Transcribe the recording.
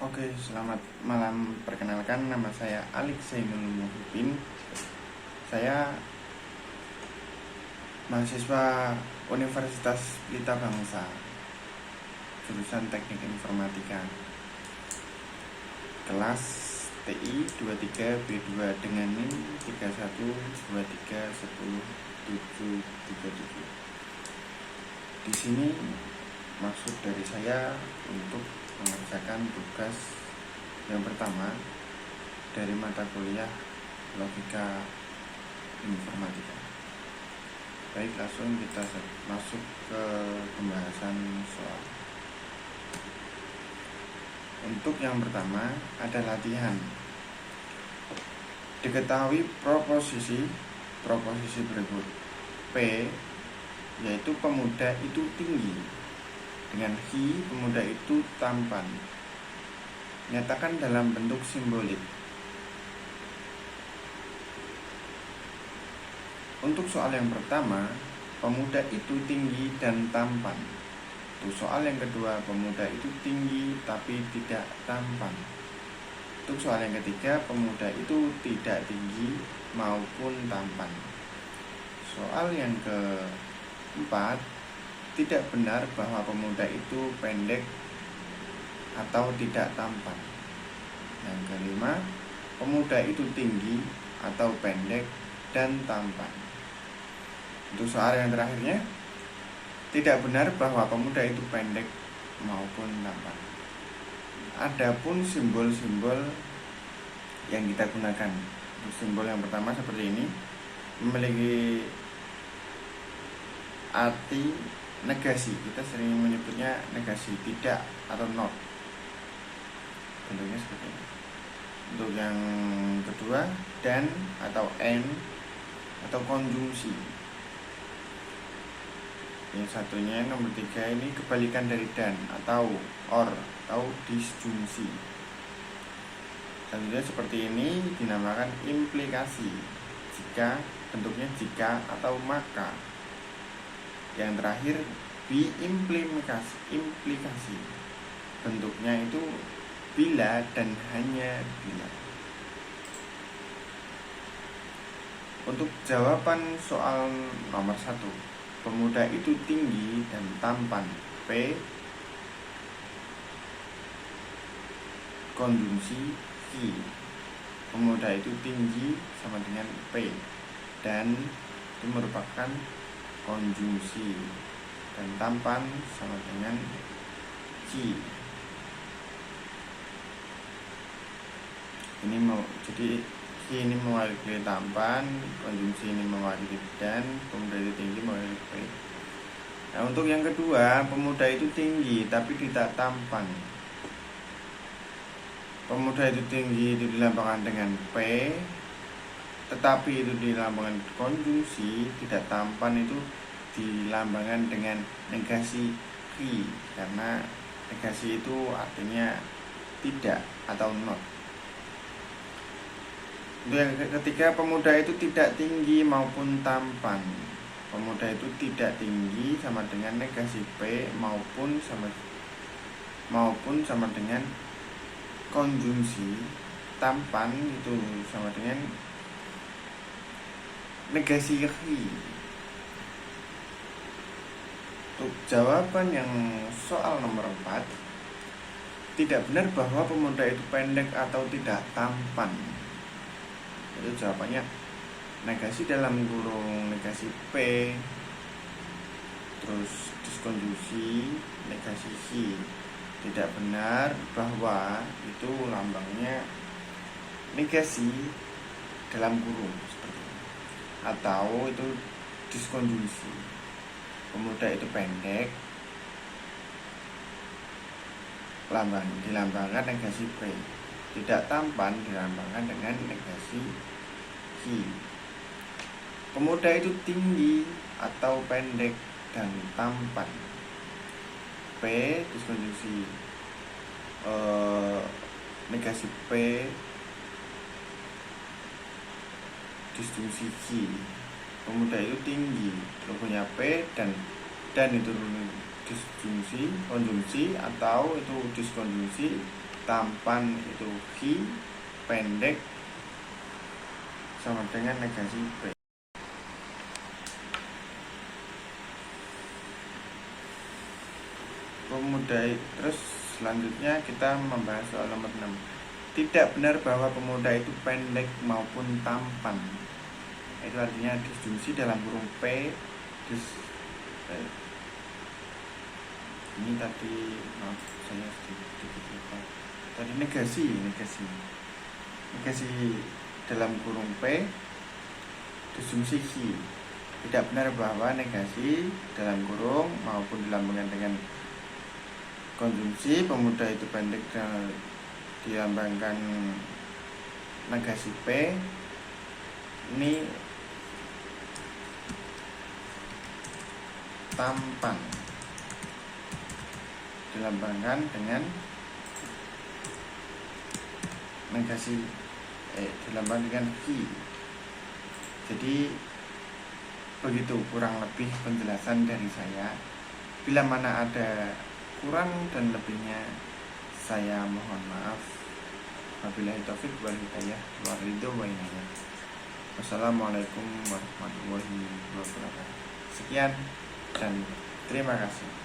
Oke, selamat malam. Perkenalkan, nama saya Alik Zainul Muhyiddin. Saya mahasiswa Universitas Pelita Bangsa, jurusan Teknik Informatika, kelas TI 23B2 dengan NIM 3123107737. Di sini maksud dari saya untuk mengerjakan tugas yang pertama dari mata kuliah logika informatika. Baik, langsung kita masuk ke pembahasan soal. Untuk yang pertama ada latihan. Diketahui proposisi berikut. P yaitu pemuda itu tinggi, dengan hi pemuda itu tampan. Nyatakan dalam bentuk simbolik. Untuk soal yang pertama, pemuda itu tinggi dan tampan. Untuk soal yang kedua, pemuda itu tinggi tapi tidak tampan. Untuk soal yang ketiga, pemuda itu tidak tinggi maupun tampan. Soal yang keempat, tidak benar bahwa pemuda itu pendek atau tidak tampan. Yang kelima, pemuda itu tinggi atau pendek dan tampan. Untuk soal yang terakhirnya, tidak benar bahwa pemuda itu pendek maupun tampan. Adapun simbol-simbol yang kita gunakan. Untuk simbol yang pertama seperti ini, memiliki arti negasi. Kita sering menyebutnya negasi, tidak atau not. Bentuknya seperti ini. Untuk yang kedua, dan atau and atau konjungsi. Yang satunya nomor 3 ini kebalikan dari dan atau or atau disjungsi. Selanjutnya seperti ini dinamakan implikasi. Jika, bentuknya jika atau maka. Yang terakhir implikasi. Bentuknya itu bila dan hanya bila. Untuk jawaban soal nomor 1, pemuda itu tinggi dan tampan. P konjungsi ki. Pemuda itu tinggi sama dengan P, dan itu merupakan konjungsi, dan tampan sama dengan ki. Jadi ki ini mewakili tampan, konjungsi ini mewakili dan, pemuda itu tinggi mewakili P. Nah, untuk yang kedua, pemuda itu tinggi tapi tidak tampan. Pemuda itu tinggi itu dilambangkan dengan P, tetapi itu dilambangkan konjungsi. Tidak tampan itu dilambangkan dengan negasi ki, karena negasi itu artinya tidak atau not. Untuk yang ketiga, pemuda itu tidak tinggi maupun tampan. Pemuda itu tidak tinggi sama dengan negasi P maupun sama dengan konjungsi. Tampan itu sama dengan negasi ki. Untuk jawaban yang soal nomor 4, tidak benar bahwa pemuda itu pendek atau tidak tampan. Itu jawabannya negasi dalam kurung negasi P, terus diskonjungsi negasi ki. Tidak benar bahwa itu lambangnya negasi dalam kurung seperti ini, atau itu diskonjungsi. Pemuda itu pendek, dilambangkan negasi P. Tidak tampan dilambangkan dengan negasi ki. Pemuda itu tinggi atau pendek dan tampan. P diskonjungsi negasi P, disjungsi ki. Pemuda itu tinggi, logonya P, dan itu disjungsi, konjungsi atau itu diskonjungsi tampan itu hi, pendek sama dengan negasi p. Pemuda, terus selanjutnya kita membahas soal nomor 6. Tidak benar bahwa pemuda itu pendek maupun tampan. Itu artinya disjungsi dalam kurung P. Ini tadi, maaf saya sedikit lupa. Tadi negasi dalam kurung P disjungsi hi. Tidak benar bahwa negasi dalam kurung maupun dilambangkan dengan konjungsi pemuda itu pendek dan dilambangkan negasi P. Ini tampan dilambangkan dengan negasi dilambangkan dengan hi. Jadi begitu kurang lebih penjelasan dari saya. Bila mana ada kurang dan lebihnya saya mohon maaf. Wabillahi taufik wal hidayah wa ridho wa inayah. Wassalamualaikum warahmatullahi wabarakatuh. Sekian dan terima kasih.